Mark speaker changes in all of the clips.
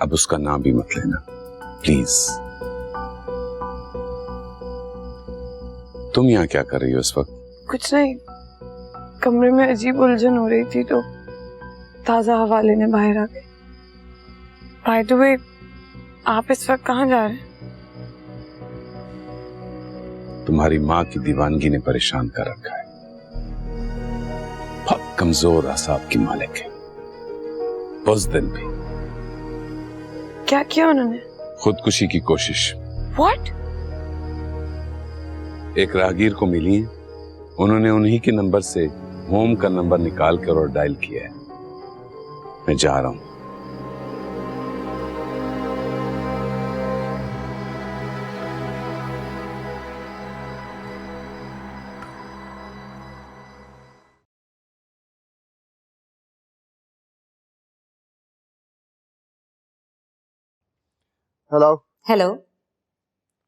Speaker 1: अब उसका नाम भी मत लेना प्लीज। तुम यहाँ क्या कर रही हो इस वक्त?
Speaker 2: कुछ नहीं, कमरे में अजीब उलझन हो रही थी तो ताजा हवा लेने बाहर आ गई। बाय द वे, आप इस वक्त कहाँ जा रहे हैं?
Speaker 1: तुम्हारी माँ की दीवानगी ने परेशान कर रखा है। बहुत कमजोर असाब की मालिक है। उस दिन भी
Speaker 2: क्या किया उन्होंने?
Speaker 1: खुदकुशी की कोशिश।
Speaker 2: What?
Speaker 1: एक राहगीर को मिली है, उन्होंने उन्हीं के नंबर से होम का नंबर निकाल कर और डायल किया है। मैं जा रहा हूं।
Speaker 3: हेलो।
Speaker 4: हेलो,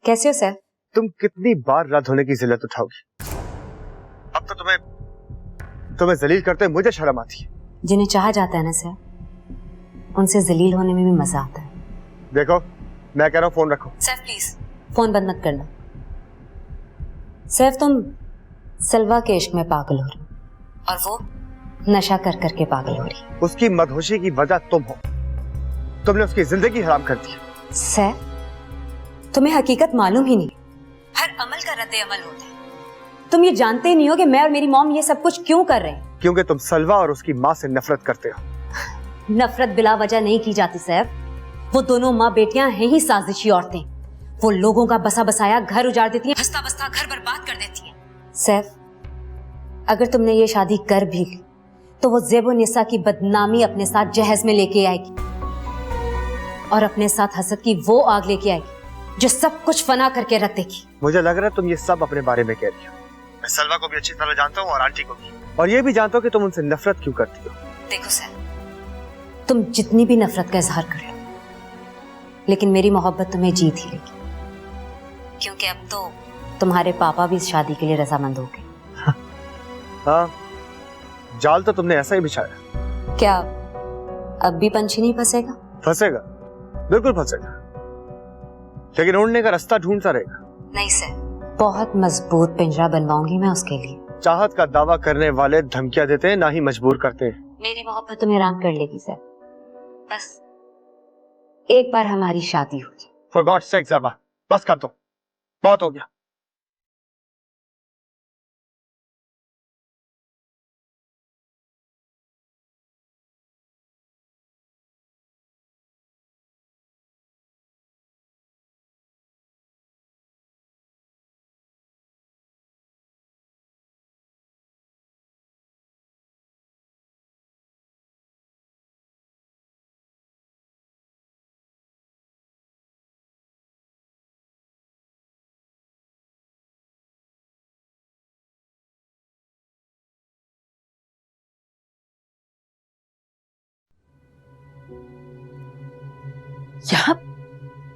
Speaker 4: कैसे हो सर?
Speaker 3: तुम कितनी बार रद्द होने की जिल्लत उठाओगी? अब तो तुम्हें जलील करते मुझे शर्म आती है।
Speaker 4: जिन्हें चाहा जाता है ना सर, उनसे जलील होने में भी मजा आता है।
Speaker 3: देखो, मैं कह रहा हूँ फोन रखो।
Speaker 4: सर प्लीज फोन बंद मत करना। सर तुम सलवा के इश्क में पागल हो रही हो और वो नशा कर करके पागल हो रही है।
Speaker 3: उसकी मदहोशी की वजह तुम हो। तुमने उसकी जिंदगी हराम कर दी।
Speaker 4: सर तुम्हें हकीकत मालूम ही नहीं। हर अमल का रद्द अमल होता है। तुम ये जानते ही नहीं हो कि मैं और मेरी मॉम ये सब कुछ क्यों कर रहे हैं।
Speaker 3: क्योंकि तुम सलवा और उसकी माँ से नफरत करते हो।
Speaker 4: नफरत बिला वजह नहीं की जाती सैफ। वो दोनों माँ बेटियां हैं ही साजिशी औरतें। वो लोगों का बसा बसाया घर उजाड़ देती हैं, हंसता बसता घर बर्बाद कर देती हैं। सैफ, अगर तुमने ये शादी कर भी ली तो वो ज़ेब व निसा की बदनामी अपने साथ जहेज में लेके आएगी और अपने साथ हसद की वो आग लेके आएगी जो सब कुछ फना करके रख देगी।
Speaker 3: मुझे लग रहा है तुम ये सब अपने बारे में कह रही हो। मैं सलवा को भी अच्छी तरह जानता हूँ और आंटी को भी, और ये भी जानता हूँ कि तुम उनसे नफरत क्यों करती हो।
Speaker 4: देखो सर, तुम जितनी भी नफरत का इजहार कर लो, लेकिन मेरी मोहब्बत तुम्हें जीत ही लेगी, क्योंकि अब तो तुम्हारे पापा भी इस शादी के लिए रजामंद हो गए।
Speaker 3: हाँ, जाल तो तुमने ऐसा ही बिछाया।
Speaker 4: क्या अब भी पंछी नहीं फंसेगा?
Speaker 3: फंसेगा, बिल्कुल फंसेगा, लेकिन उड़ने का रास्ता ढूंढता रहेगा।
Speaker 4: नहीं सर, बहुत मजबूत पिंजरा बनवाऊंगी मैं उसके लिए।
Speaker 3: चाहत का दावा करने वाले धमकियां देते हैं, ना ही मजबूर करते हैं।
Speaker 4: मेरी मोहब्बत तुम्हें राम कर लेगी सर, बस एक बार हमारी शादी हो जाए।
Speaker 3: For God's sake ज़बा, बस कर दो, बहुत हो गया।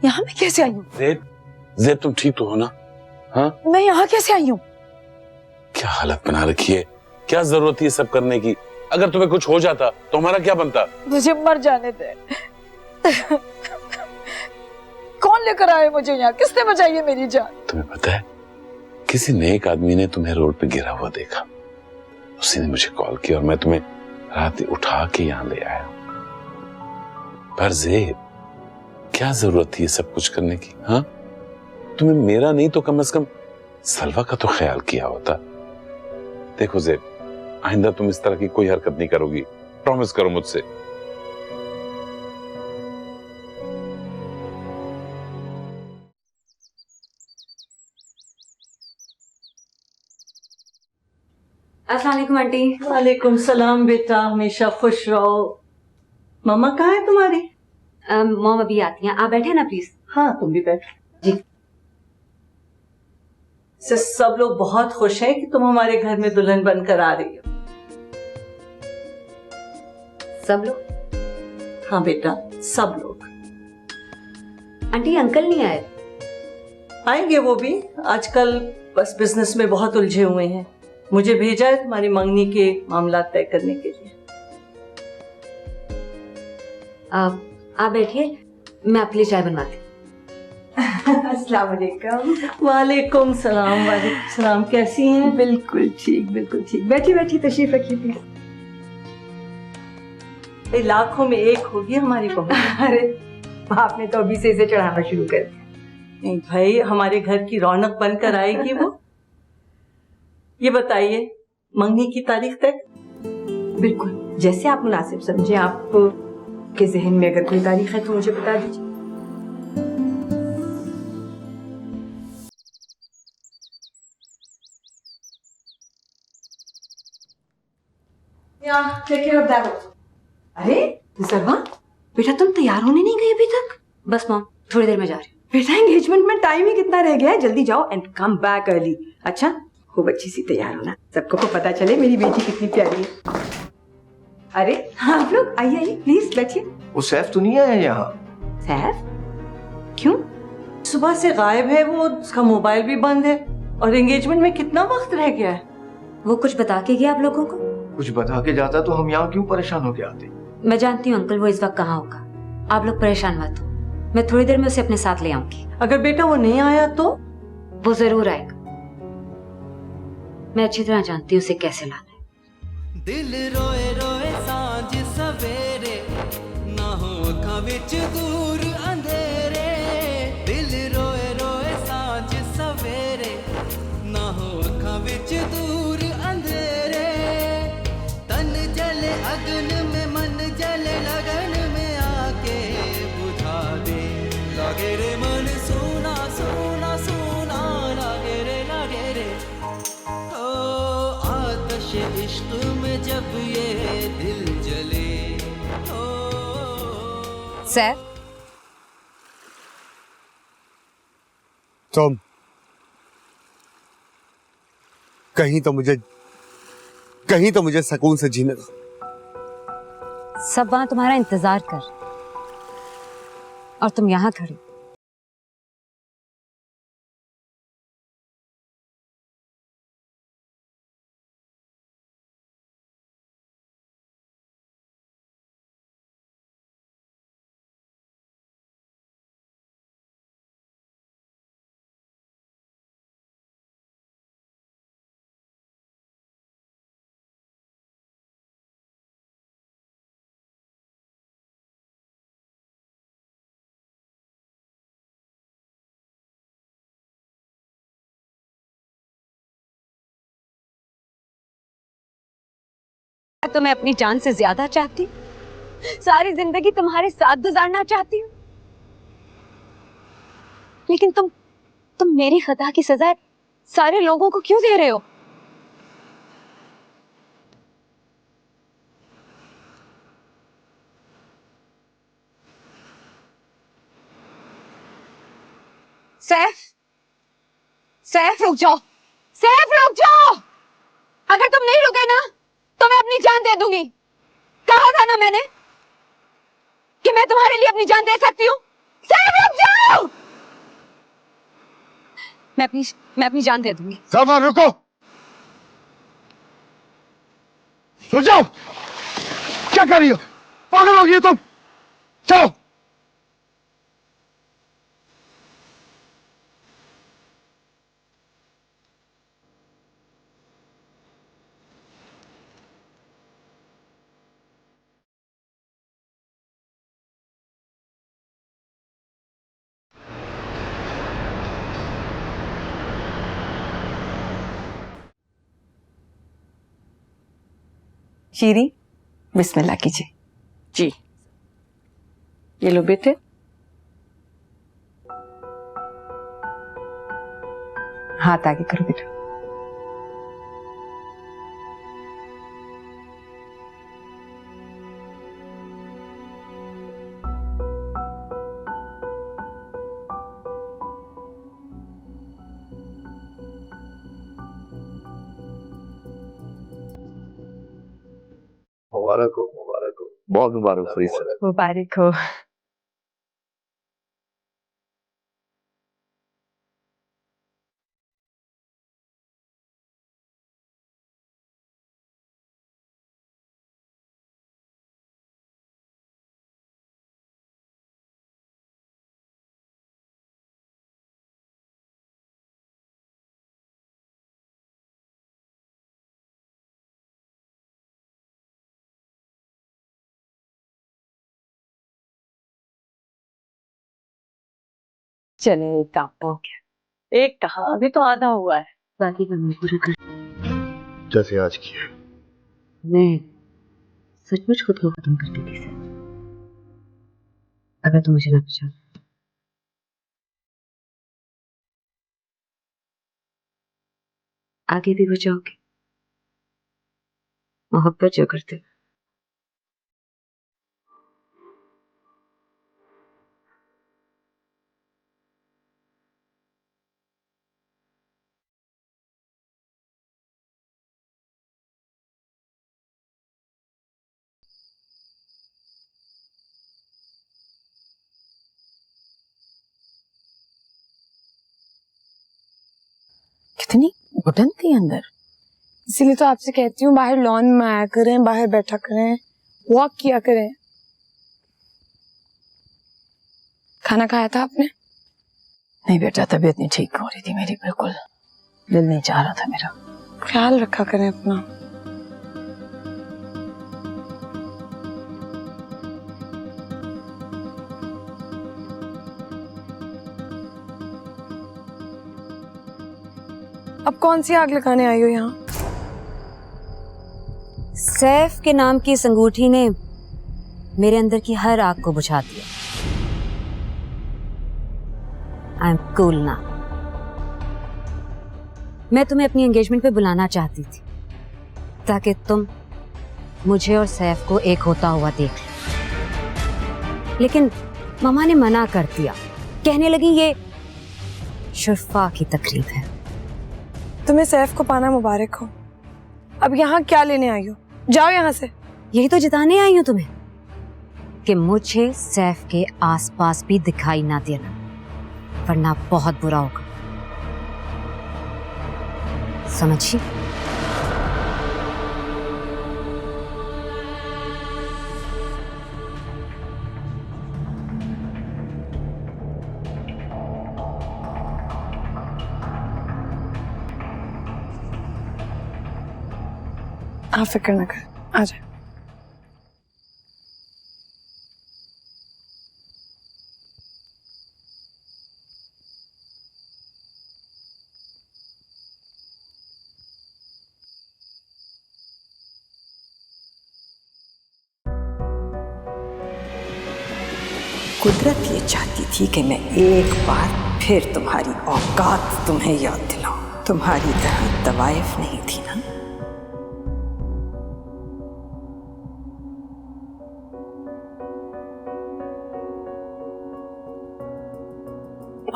Speaker 2: यहाँ मैं कैसे आई हूँ?
Speaker 1: ज़ेब तुम ठीक तो हो ना? हाँ,
Speaker 2: मैं यहाँ कैसे आई हूँ?
Speaker 1: क्या हालत बना रखी है, क्या जरूरत थी ये सब करने की? अगर तुम्हें कुछ हो जाता तो हमारा क्या बनता?
Speaker 2: मुझे मर जाने दे। कौन लेकर आए मुझे यहाँ? किसने बचाई है मेरी जान?
Speaker 1: तुम्हें पता है, किसी नेक आदमी ने तुम्हें रोड पे गिरा हुआ देखा, उसी ने मुझे कॉल किया और मैं तुम्हें रात उठा के यहाँ ले आया। पर ज़ेब, क्या जरूरत थी ये सब कुछ करने की? हाँ, तुम्हें मेरा नहीं तो कम से कम सलवा का तो ख्याल किया होता। देखो ज़ेब, आइंदा तुम इस तरह की कोई हरकत नहीं करोगी, प्रॉमिस करो मुझसे।
Speaker 4: अस्सलाम वालेकुम आंटी।
Speaker 5: वालेकुम सलाम बेटा, हमेशा खुश रहो। मम्मा कहाँ है तुम्हारी?
Speaker 4: मॉम अभी आती हैं, आप बैठे ना प्लीज।
Speaker 5: हाँ तुम भी बैठो
Speaker 4: जी।
Speaker 5: सब लोग बहुत खुश हैं कि तुम हमारे घर में दुल्हन बनकर आ रही हो।
Speaker 4: सब लोग?
Speaker 5: हाँ बेटा, सब लोग।
Speaker 4: आंटी अंकल नहीं आए?
Speaker 5: आएंगे वो भी, आजकल बस बिजनेस में बहुत उलझे हुए हैं। मुझे भेजा है तुम्हारी मंगनी के मामला तय करने के लिए।
Speaker 4: आप बैठिए, मैं आपके लिए चाय बनवाती हूँ।
Speaker 6: अस्सलाम वालेकुम।
Speaker 5: वालेकुम सलाम। वालेकुम सलाम। कैसी हैं?
Speaker 6: बिल्कुल ठीक, बिल्कुल ठीक। बैठी बैठी तशरीफ रखिए प्लीज।
Speaker 5: लाखों में एक होगी हमारी बहू।
Speaker 6: अरे आपने तो अभी से इसे चढ़ाना शुरू कर दिया।
Speaker 5: नहीं भाई, हमारे घर की रौनक बनकर आएगी वो। ये बताइए, मंगनी की तारीख तक?
Speaker 6: बिल्कुल जैसे आप मुनासिब समझे। आप के जहन में अगर कोई तारीख है तो मुझे बता दीजिए। अरे सरवा, बेटा तुम तैयार होने नहीं गई अभी तक?
Speaker 4: बस मॉम, थोड़ी देर में जा रही हूँ।
Speaker 6: बेटा एंगेजमेंट में टाइम ही कितना रह गया है, जल्दी जाओ एंड कम बैक अर्ली। अच्छा खूब अच्छी सी तैयार होना, सबको को पता चले मेरी बेटी कितनी प्यारी है। अरे हाँ आप लोग आइए आइए प्लीज बैठिए।
Speaker 7: वो सैफ तो नहीं आया यहाँ?
Speaker 6: सैफ क्यों?
Speaker 5: सुबह से गायब है वो, उसका मोबाइल भी बंद है। और एंगेजमेंट में कितना वक्त रह गया है?
Speaker 4: वो कुछ बता के गया आप लोगों को?
Speaker 7: कुछ बता के जाता तो हम यहाँ क्यों परेशान होके आते?
Speaker 4: मैं जानती हूँ अंकल वो इस वक्त कहाँ होगा। आप लोग परेशान मत हो, मैं थोड़ी देर में उसे अपने साथ ले आऊंगी।
Speaker 5: अगर बेटा वो नहीं आया तो?
Speaker 4: वो जरूर आएगा, मैं अच्छी तरह जानती हूँ उसे कैसे लाना है।
Speaker 8: दिल रोए रोए सांझ सवेरे, ना हो अखां विच दूर अंधेरे। दिल रोए रोए सांझ सवेरे, ना हो अखां विच दूर अंधेरे। तन जले अगन में, मन जले लगन में, आके बुझा दे। लागे रे मन सोना सोना सोना, लागे रे ओ आतश इश्क में जब ये दिल जले।
Speaker 4: सैफ,
Speaker 3: तुम कहीं तो मुझे सुकून से जीने दो।
Speaker 4: सब वहां तुम्हारा इंतजार कर और तुम यहाँ खड़ी। तो मैं अपनी जान से ज्यादा चाहती हूँ, सारी जिंदगी तुम्हारे साथ गुजारना चाहती हूँ, लेकिन तुम मेरी खता की सजा सारे लोगों को क्यों दे रहे हो? सैफ, सैफ रुक जाओ, सैफ रुक जाओ। अगर तुम नहीं रुके ना तो मैं अपनी जान दे दूंगी। कहा था ना मैंने कि मैं तुम्हारे लिए अपनी जान दे सकती हूँ। सैफ रुक जाओ। मैं अपनी जान दे दूंगी।
Speaker 3: सलमान रुको, रुक जाओ। क्या कर रही हो? पागल हो गई हो तुम? चलो।
Speaker 6: शीरी बिस्मिल्लाह कीजिए। जी ये लो बेटे, हाथ आगे करो बेटा।
Speaker 7: मुबारक हो, मुबारक हो, बहुत मुबारक हो।
Speaker 6: मुबारक हो। चले एक काम हो गया। एक कहा अभी तो आधा हुआ है।
Speaker 4: बाकी काम पूरा कर।
Speaker 7: जैसे आज किया।
Speaker 4: मैं सचमुच खुद को खत्म कर देती सर, अगर तुम मुझे ना बचा। आगे भी बचाओगे मोहब्बत जो करते हो।
Speaker 2: कितनी घुटन थी अंदर, इसीलिए तो आपसे कहती हूँ बाहर लॉन में आया करें, बाहर बैठा करें, वॉक किया करें। खाना खाया था आपने?
Speaker 6: नहीं बेटा, तबीयत नहीं ठीक हो रही थी मेरी, बिल्कुल दिल नहीं चाह रहा था मेरा।
Speaker 2: ख्याल रखा करें अपना। अब कौन सी आग लगाने आई हो यहाँ?
Speaker 4: सैफ के नाम की इस अंगूठी ने मेरे अंदर की हर आग को बुझा दिया। आई एम कूल ना। मैं तुम्हें अपनी एंगेजमेंट पे बुलाना चाहती थी ताकि तुम मुझे और सैफ को एक होता हुआ देख लो, लेकिन मामा ने मना कर दिया। कहने लगी ये शुरफा की तकरीब है।
Speaker 2: तुम्हें सैफ को पाना मुबारक हो। अब यहाँ क्या लेने आई हो? जाओ यहाँ से।
Speaker 4: यही तो जताने आई हूं तुम्हें कि मुझे सैफ के आसपास भी दिखाई ना देना, वरना बहुत बुरा होगा, समझी?
Speaker 2: आप फिक्र न कर, आ जाए।
Speaker 6: कुदरत ये चाहती थी कि मैं एक बार फिर तुम्हारी औकात तुम्हें याद दिलाऊं। तुम्हारी तरह तवाइफ नहीं थी ना।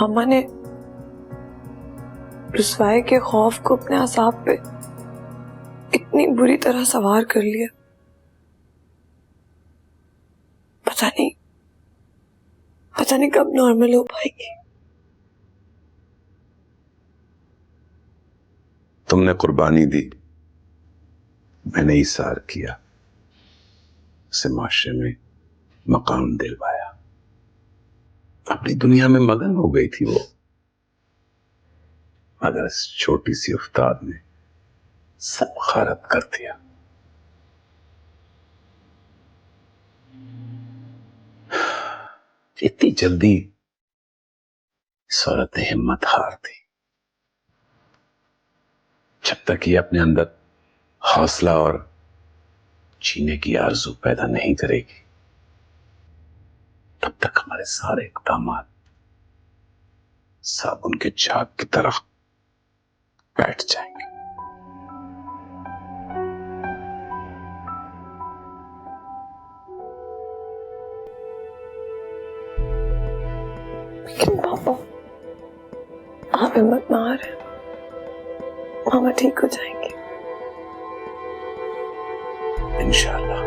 Speaker 2: मामा ने रुसवाई के खौफ को अपने असाब पे इतनी बुरी तरह सवार कर लिया, पता नहीं कब नॉर्मल हो पाएगी।
Speaker 1: तुमने कुर्बानी दी, मैंने इसार किया, उसे माशरे में मकाम दिलवाया। अपनी दुनिया में मगन हो गई थी वो, मगर इस छोटी सी उस्ताद ने सब खारत कर दिया। इतनी जल्दी इस औरत ने हिम्मत हार दी। जब तक ये अपने अंदर हौसला और जीने की आरज़ू पैदा नहीं करेगी, तब तक हमारे सारे इक़दामात साबुन के झाग की तरह बैठ जाएंगे।
Speaker 2: लेकिन पापा, आप हिम्मत ना हारें, मामा ठीक हो जाएंगे
Speaker 1: इंशाअल्लाह।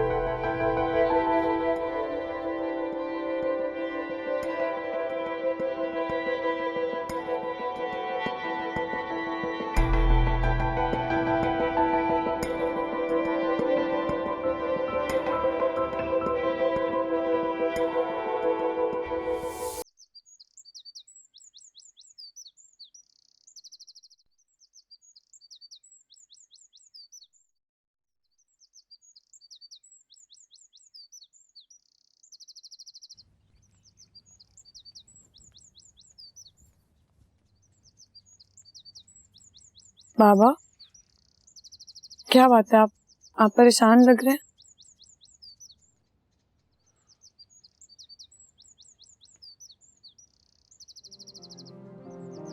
Speaker 2: बाबा क्या बात है, आप परेशान लग रहे हैं।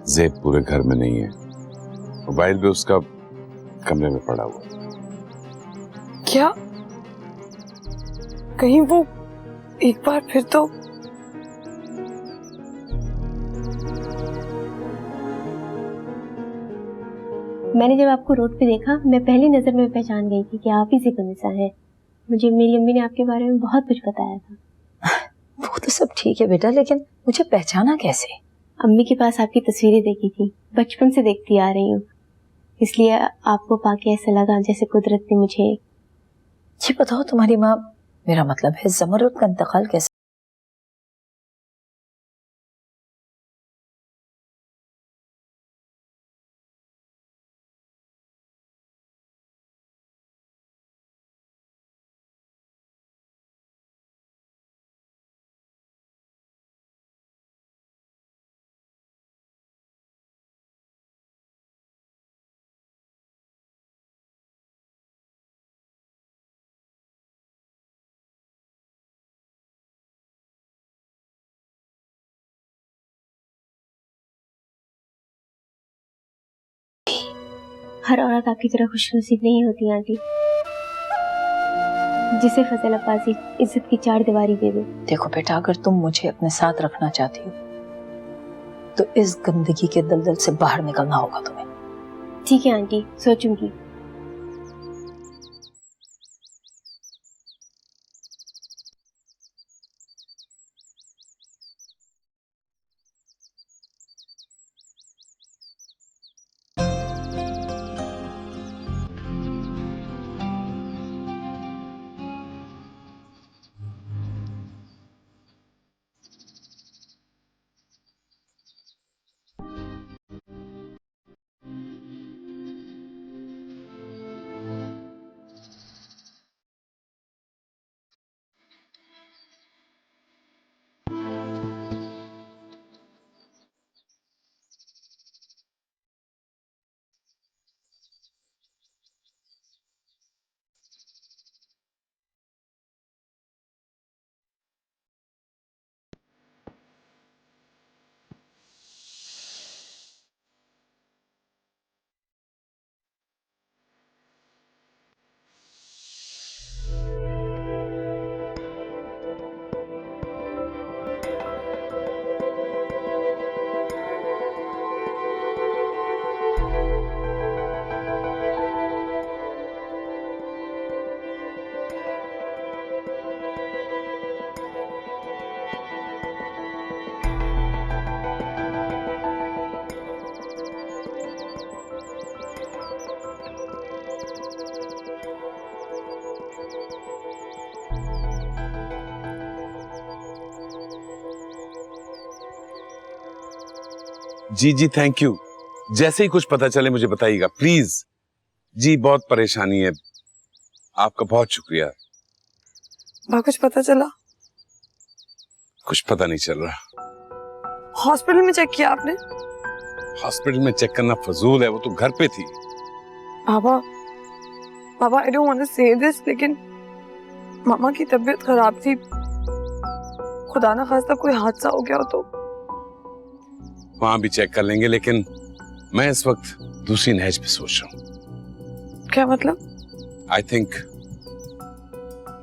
Speaker 1: ज़ेब पूरे घर में नहीं है, मोबाइल भी उसका कमरे में पड़ा हुआ है।
Speaker 2: क्या कहीं वो एक बार फिर तो
Speaker 9: मैंने जब आपको रोड पे देखा, मैं पहली नजर में पहचान गई थी कि आप ही सिकुनिसा हैं। मुझे मेरी अम्मी ने आपके बारे में बहुत कुछ बताया था।
Speaker 10: वो तो सब ठीक है बेटा, लेकिन मुझे पहचाना कैसे?
Speaker 9: अम्मी के पास आपकी तस्वीरें देखी थी, बचपन से देखती आ रही हूँ, इसलिए आपको पाके ऐसा लगा जैसे कुदरत ने मुझे।
Speaker 10: ये बताओ तुम्हारी माँ, मेरा मतलब है ज़मरुद का इंतकाल कैसे?
Speaker 9: हर औरत आपकी तरह खुशनसीब नहीं होती आंटी, जिसे फजल अब्बासी इज्जत की चार दीवारी दे दे।
Speaker 10: देखो बेटा, अगर तुम मुझे अपने साथ रखना चाहती हो तो इस गंदगी के दलदल से बाहर निकलना होगा तुम्हें।
Speaker 9: ठीक है आंटी, सोचूंगी।
Speaker 1: जी जी थैंक यू। जैसे ही कुछ पता चले मुझे बताइएगा प्लीज। जी बहुत परेशानी है, आपका बहुत शुक्रिया।
Speaker 2: कुछ पता चला?
Speaker 1: कुछ पता नहीं चल रहा।
Speaker 2: हॉस्पिटल में चेक किया आपने?
Speaker 1: हॉस्पिटल में चेक करना फजूल है, वो तो घर पे थी।
Speaker 2: पापा आई डोंट वांट टू से दिस, लेकिन मामा की तबीयत खराब थी, खुदा ना खास्ता कोई हादसा हो गया हो तो।
Speaker 1: वहां भी चेक कर लेंगे, लेकिन मैं इस वक्त दूसरी नहज पे सोच रहा हूँ।
Speaker 2: क्या मतलब?
Speaker 1: आई थिंक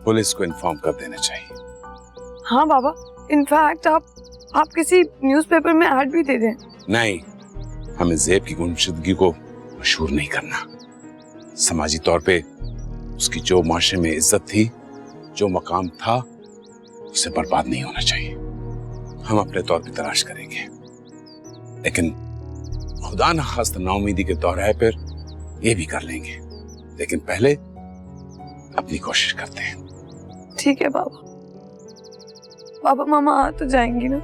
Speaker 1: पुलिस को इन्फॉर्म कर देना चाहिए।
Speaker 2: हाँ बाबा, इनफैक्ट आप किसी न्यूज़पेपर में ऐड भी दे दें।
Speaker 1: नहीं, हमें ज़ेब की गुमशुदगी को मशहूर नहीं करना। समाजी तौर पे उसकी जो माशरे में इज्जत थी, जो मकाम था, उसे बर्बाद नहीं होना चाहिए। हम अपने तौर पे तलाश करेंगे, लेकिन खुदा न खास्ता नाउमीदी के दौराहे पर ये भी कर लेंगे, लेकिन पहले अपनी कोशिश करते हैं।
Speaker 2: ठीक है बाबा। पापा मामा आ तो जाएंगी ना?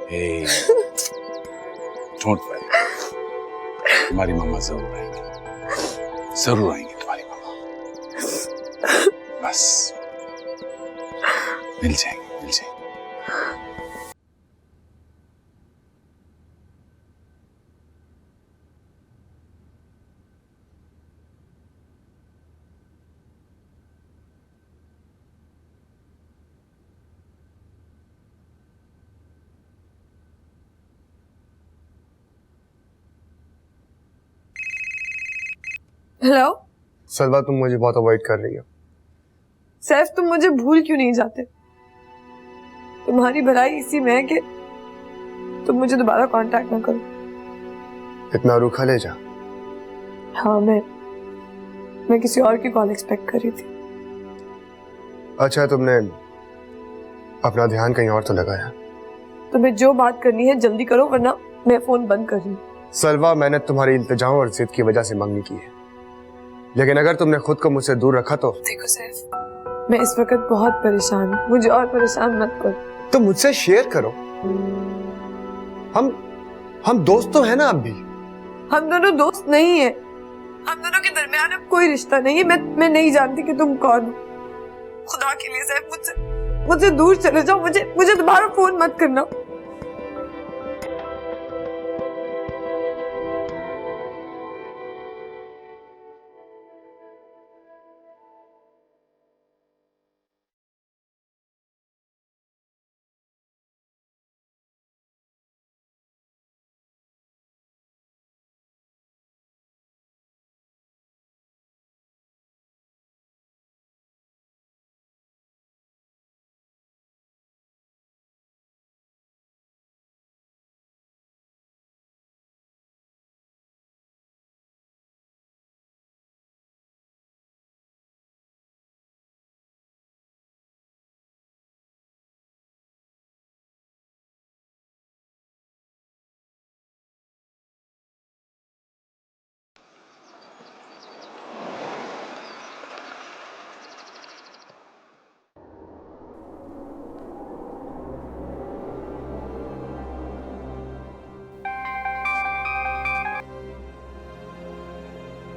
Speaker 1: Hey, don't worry, तुम्हारी मामा जरूर आएंगी, जरूर आएंगी तुम्हारी मामा। बस मिल जाएंगे, मिल जाएंगे।
Speaker 2: हेलो
Speaker 3: सलवा, तुम मुझे बहुत अवॉइड कर रही हो।
Speaker 2: सैफ, तुम मुझे भूल क्यों नहीं जाते? तुम्हारी भलाई इसी में है कि तुम मुझे दोबारा कांटेक्ट ना करो।
Speaker 3: इतना रूखा ले जा।
Speaker 2: हाँ, मैं किसी और की कॉल एक्सपेक्ट कर रही थी।
Speaker 3: अच्छा, तुमने अपना ध्यान कहीं और तो लगाया।
Speaker 2: तुम्हें जो बात करनी है जल्दी करो, वरना मैं फोन बंद कर रही हूँ।
Speaker 3: सलवा, मैंने तुम्हारी इल्तिजाओं और जिद की वजह से मंगनी की है, लेकिन अगर तुमने खुद को मुझसे दूर रखा तो।
Speaker 2: देखो सैफ, मैं इस वक्त बहुत परेशान हूँ, मुझे और परेशान मत करो।
Speaker 3: तो मुझसे शेयर करो। हम दोस्त तो है ना अब भी।
Speaker 2: हम दोनों दोस्त नहीं है, हम दोनों के दरमियान अब कोई रिश्ता नहीं है। मैं नहीं जानती कि तुम कौन हो। खुदा के लिए सैफ, मुझसे दूर चले जाओ। मुझे दोबारा फोन मत करना।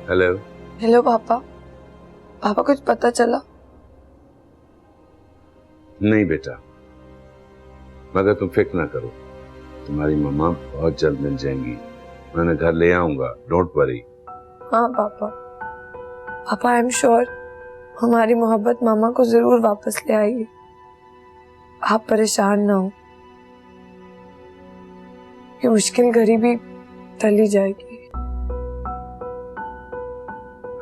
Speaker 1: हेलो।
Speaker 2: हेलो पापा कुछ पता चला?
Speaker 1: नहीं बेटा, मगर तुम फिक्र ना करो, तुम्हारी मम्मा बहुत जल्द मिल जाएंगी। मैं घर ले आऊंगा, डोंट वरी।
Speaker 2: हाँ पापा आई एम श्योर हमारी मोहब्बत मामा को जरूर वापस ले आएगी। आप परेशान ना हो, ये मुश्किल घड़ी भी टली जाएगी।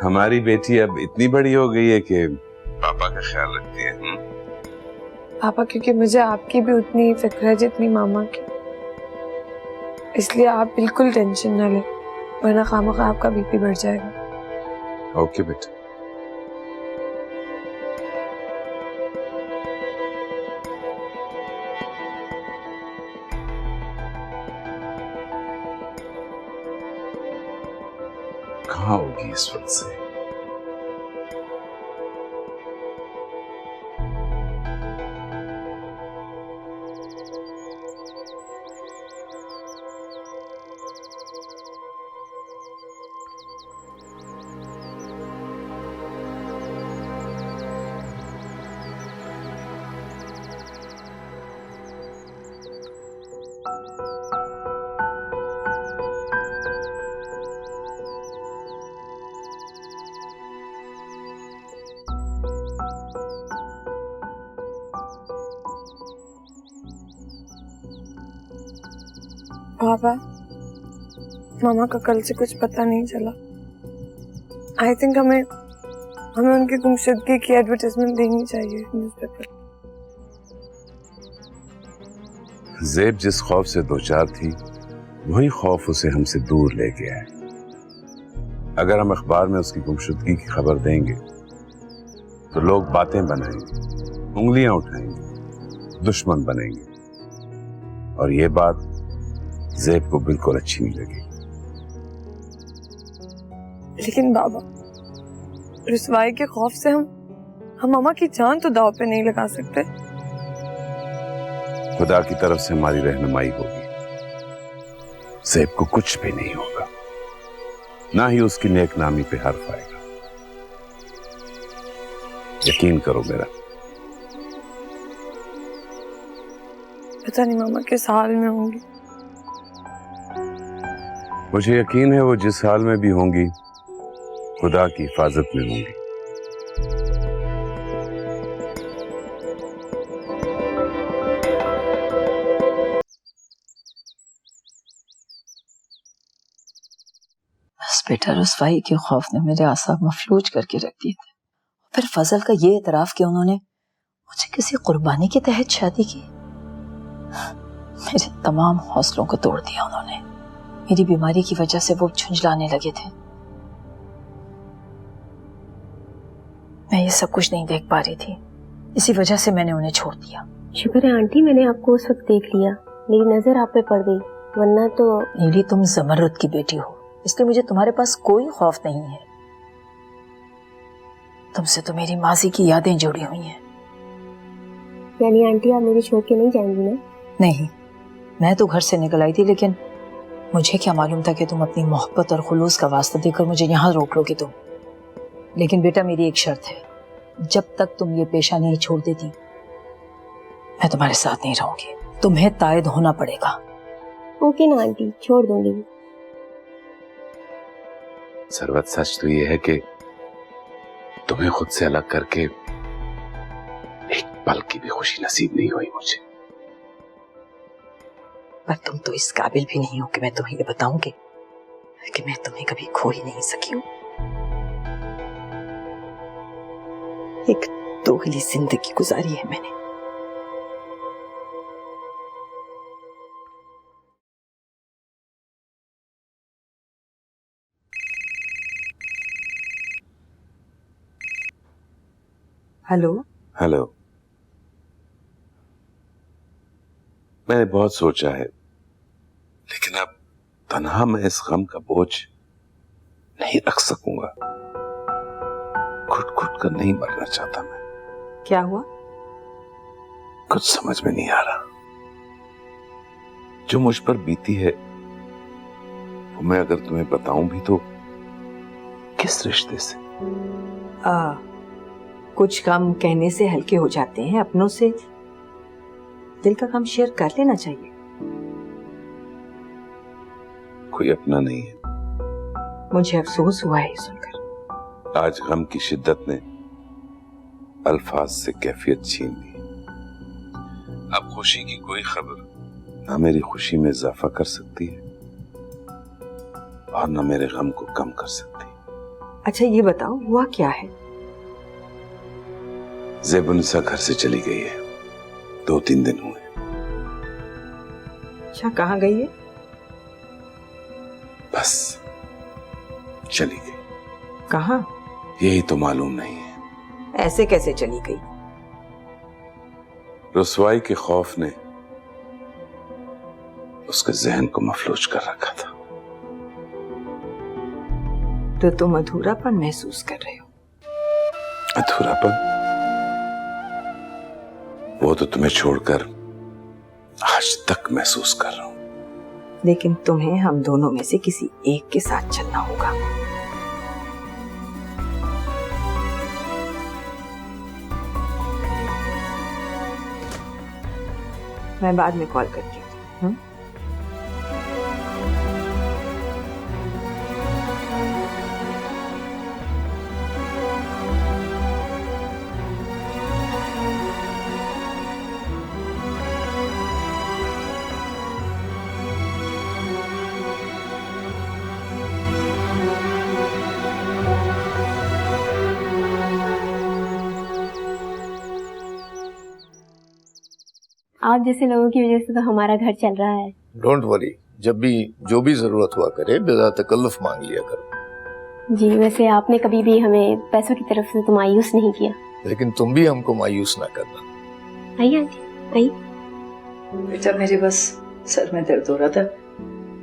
Speaker 1: हमारी बेटी अब इतनी बड़ी हो गई है कि पापा का ख्याल रखती है।
Speaker 2: पापा, क्योंकि मुझे आपकी भी उतनी फिक्र है जितनी मामा की, इसलिए आप बिल्कुल टेंशन ना लें, वरना खामखा आपका बीपी बढ़ जाएगा।
Speaker 1: ओके बेटा। कहाँ होगी इस वक्त से?
Speaker 2: पापा, मामा का कल से कुछ पता नहीं चला। आई थिंक हमें उनकी गुमशुदगी की एडवर्टाइजमेंट देनी चाहिए न्यूज़पेपर।
Speaker 1: ज़ेब जिस खौफ से दो चार थी, वही खौफ उसे हमसे दूर ले गया है। अगर हम अखबार में उसकी गुमशुदगी की खबर देंगे तो लोग बातें बनाएंगे, उंगलियां उठाएंगे, दुश्मन बनेंगे, और ये बात ज़ेब को बिल्कुल अच्छी नहीं लगी।
Speaker 2: लेकिन बाबा, रुसवाई के खौफ से हम मामा की जान तो दांव पे नहीं लगा सकते।
Speaker 1: खुदा की तरफ से हमारी रहनुमाई होगी, ज़ेब को कुछ भी नहीं होगा, ना ही उसकी नेक नामी पे हर्फ आएगा। यकीन करो मेरा।
Speaker 2: पता नहीं मामा किस हाल में होंगी।
Speaker 1: मुझे यकीन है वो जिस हाल में भी होंगी, खुदा की हिफाजत में होंगी।
Speaker 10: बस बेटा रुसवाई के खौफ ने मेरे आसाब मफलूज करके रख दिए थे। फिर फजल का ये एतराफ कि उन्होंने मुझे किसी कुर्बानी के तहत शादी की, मेरे तमाम हौसलों को तोड़ दिया उन्होंने। मेरी बीमारी की वजह से वो झुंझलाने लगे थे। मैं ये सब कुछ नहीं देख पा रही थी, इसी वजह से मैंने उन्हें छोड़ दिया।
Speaker 9: शुक्र है आंटी मैंने आपको उस वक्त देख लिया, मेरी नजर आप पे पड़ गई, वरना तो।
Speaker 10: नीली तुम जमरुद की बेटी हो, इसलिए मुझे तुम्हारे पास कोई खौफ नहीं है। तुमसे तो मेरी माजी की यादें जुड़ी हुई हैं।
Speaker 9: यानी आंटी आप मुझे छोड़ के नहीं जाएंगी ना?
Speaker 10: नहीं, मैं तो घर से निकल आई थी, लेकिन मुझे क्या मालूम था कि तुम अपनी मोहब्बत और खुलूस का वास्ता देकर मुझे यहाँ रोक लोगे तुम। लेकिन बेटा मेरी एक शर्त है, जब तक तुम ये पेशा नहीं छोड़ देती मैं तुम्हारे साथ नहीं रहूंगी। तुम्हें तायद होना पड़ेगा।
Speaker 9: ओके ना आंटी, छोड़ दूंगी।
Speaker 1: सरवत सच तो ये है कि तुम्हें खुद से अलग करके एक पल की भी खुशी नसीब नहीं हुई मुझे।
Speaker 10: पर तुम तो इस काबिल भी नहीं हो कि मैं तुम्हें ये बताऊंगी कि मैं तुम्हें कभी खो ही नहीं सकी हूं। एक दोगली जिंदगी गुजारी है मैंने।
Speaker 5: हेलो।
Speaker 1: हेलो। मैंने बहुत सोचा है, लेकिन अब तन्हा मैं इस गम का बोझ नहीं रख सकूंगा। घुट घुट कर नहीं मरना चाहता मैं।
Speaker 5: क्या हुआ?
Speaker 1: कुछ समझ में नहीं आ रहा। जो मुझ पर बीती है वो मैं अगर तुम्हें बताऊं भी तो किस रिश्ते से?
Speaker 5: कुछ काम कहने से हल्के हो जाते हैं, अपनों से दिल का काम शेयर कर लेना चाहिए।
Speaker 1: कोई अपना नहीं है।
Speaker 5: मुझे अफसोस हुआ है सुनकर।
Speaker 1: आज गम की शिद्दत ने अल्फाज से कैफियत छीन ली। अब खुशी की कोई खबर ना मेरी खुशी में इजाफा कर सकती है और ना मेरे गम को कम कर सकती।
Speaker 5: अच्छा ये बताओ हुआ क्या है?
Speaker 1: ज़ेबुनिसा घर से चली गई है, 2-3 दिन हुए।
Speaker 5: अच्छा कहाँ गई है?
Speaker 1: बस चली गई।
Speaker 5: कहाँ?
Speaker 1: यही तो मालूम नहीं है।
Speaker 5: ऐसे कैसे चली गई?
Speaker 1: रुसवाई के खौफ ने उसके जहन को मफलूज कर रखा था।
Speaker 5: तो तुम अधूरापन महसूस कर रहे हो?
Speaker 1: अधूरापन? वो तो तुम्हें छोड़कर आज तक महसूस कर रहा हूं।
Speaker 5: लेकिन तुम्हें हम दोनों में से किसी एक के साथ चलना होगा। मैं बाद में कॉल करती हूँ।
Speaker 9: आप जैसे लोगों की वजह से तो हमारा घर चल रहा है।
Speaker 7: डोंट वरी, जब भी जो भी जरूरत हुआ करे बिला तकल्लुफ मांग लिया करो।
Speaker 9: जी वैसे आपने कभी भी हमें पैसों की तरफ से तो मायूस नहीं किया।
Speaker 7: लेकिन तुम भी हमको मायूस ना करना।
Speaker 9: आइए आंटी आइए।
Speaker 10: बेटा मेरे बस सर में दर्द हो रहा था,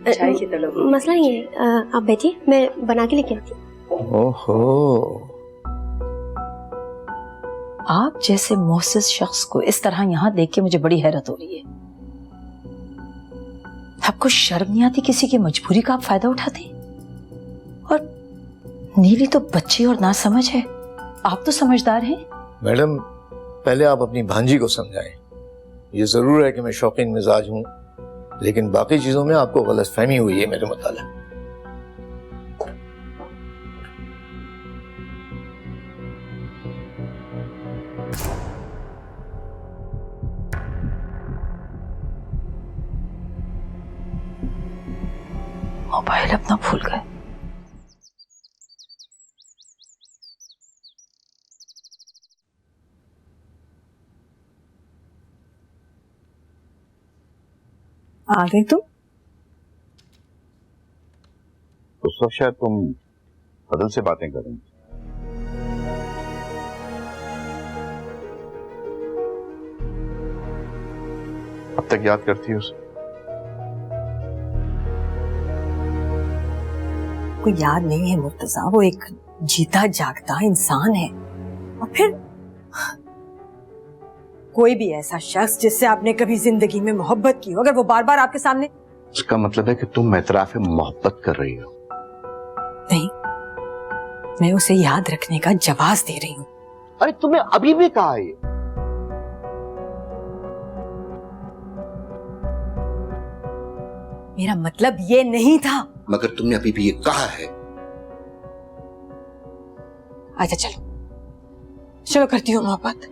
Speaker 10: चाय की तलब।
Speaker 9: मसला नहीं है, आप बैठिए, मैं बना के लेके आती हूँ।
Speaker 7: ओहो,
Speaker 10: आप जैसे मोहसिस शख्स को इस तरह यहाँ देख के मुझे बड़ी हैरत हो रही है। आपको शर्म नहीं आती किसी की मजबूरी का आप फायदा उठाते? और नीली तो बच्ची और नासमझ है, आप तो समझदार हैं।
Speaker 7: मैडम पहले आप अपनी भांजी को समझाएं। ये जरूर है कि मैं शौकीन मिजाज हूँ, लेकिन बाकी चीजों में आपको गलतफहमी हुई है मेरे मुतालिक।
Speaker 10: मोबाइल अपना भूल गए। आ गई तुम?
Speaker 1: उस वक्त शायद तुम बदल से बातें कर रही थी। अब तक याद करती हो उसे?
Speaker 10: कोई याद नहीं है मुर्तजा, वो एक जीता जागता इंसान है। और फिर कोई भी ऐसा शख्स जिससे आपने कभी जिंदगी में मोहब्बत की हो, अगर वो बार बार आपके सामने,
Speaker 1: उसका मतलब है कि तुम एतराफ मोहब्बत कर रही हो।
Speaker 10: नहीं, मैं उसे याद रखने का जवाब दे रही हूँ।
Speaker 3: अरे तुम्हें अभी भी कहा ये?
Speaker 10: मेरा मतलब ये नहीं था।
Speaker 7: मगर तुमने अभी भी ये कहा है।
Speaker 10: अच्छा चलो चलो, करती हूँ मोहब्बत,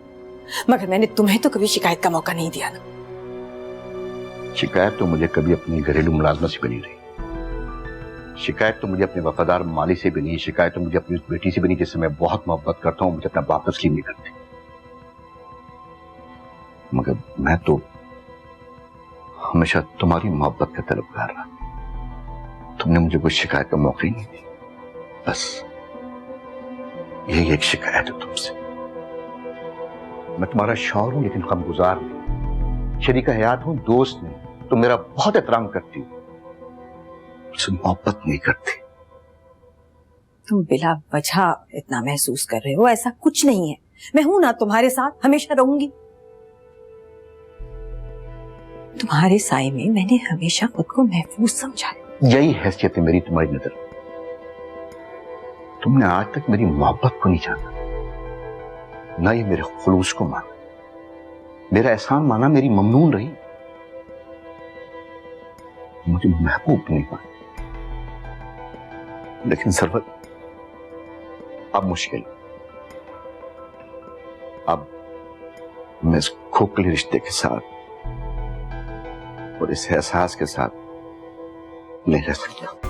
Speaker 10: मगर मैंने तुम्हें तो कभी शिकायत का मौका नहीं दिया ना।
Speaker 1: शिकायत तो मुझे कभी अपनी घरेलू मुलाजमत से भी नहीं रही। शिकायत तो मुझे अपने वफादार माली से भी नहीं। शिकायत तो मुझे अपनी उस बेटी से भी नहीं जिससे मैं बहुत मोहब्बत करता हूँ, मुझे अपना बाप तस्लीम नहीं करती। मगर मैं तो हमेशा तुम्हारी मोहब्बत का तलबगार रहा। तुमने मुझे कोई शिकायत का मौका ही नहीं दिया। बस यही एक शिकायत है तुमसे। मैं तुम्हारा शौहर हूं लेकिन गमगुजार नहीं, शरीका हयात हूं, दोस्त नहीं। तुम मेरा बहुत एहतराम करती हो, मुझसे मोहब्बत नहीं करती।
Speaker 10: तुम बिला वजह इतना महसूस कर रहे हो, ऐसा कुछ नहीं है। मैं हूं ना तुम्हारे साथ, हमेशा रहूंगी। तुम्हारे साए में मैंने हमेशा खुद को महफूज समझा है।
Speaker 1: यही हैसियत है मेरी तुम्हारी नजर। तुमने आज तक मेरी मोहब्बत को नहीं जाना, ना ये मेरे खुलूस को माना। मेरा एहसान माना मेरी ममनून रही, मुझे महबूब नहीं माना। लेकिन सरवत अब मुश्किल। अब मैं इस खोखले रिश्ते के साथ और इस एहसास के साथ नहीं रह सकता।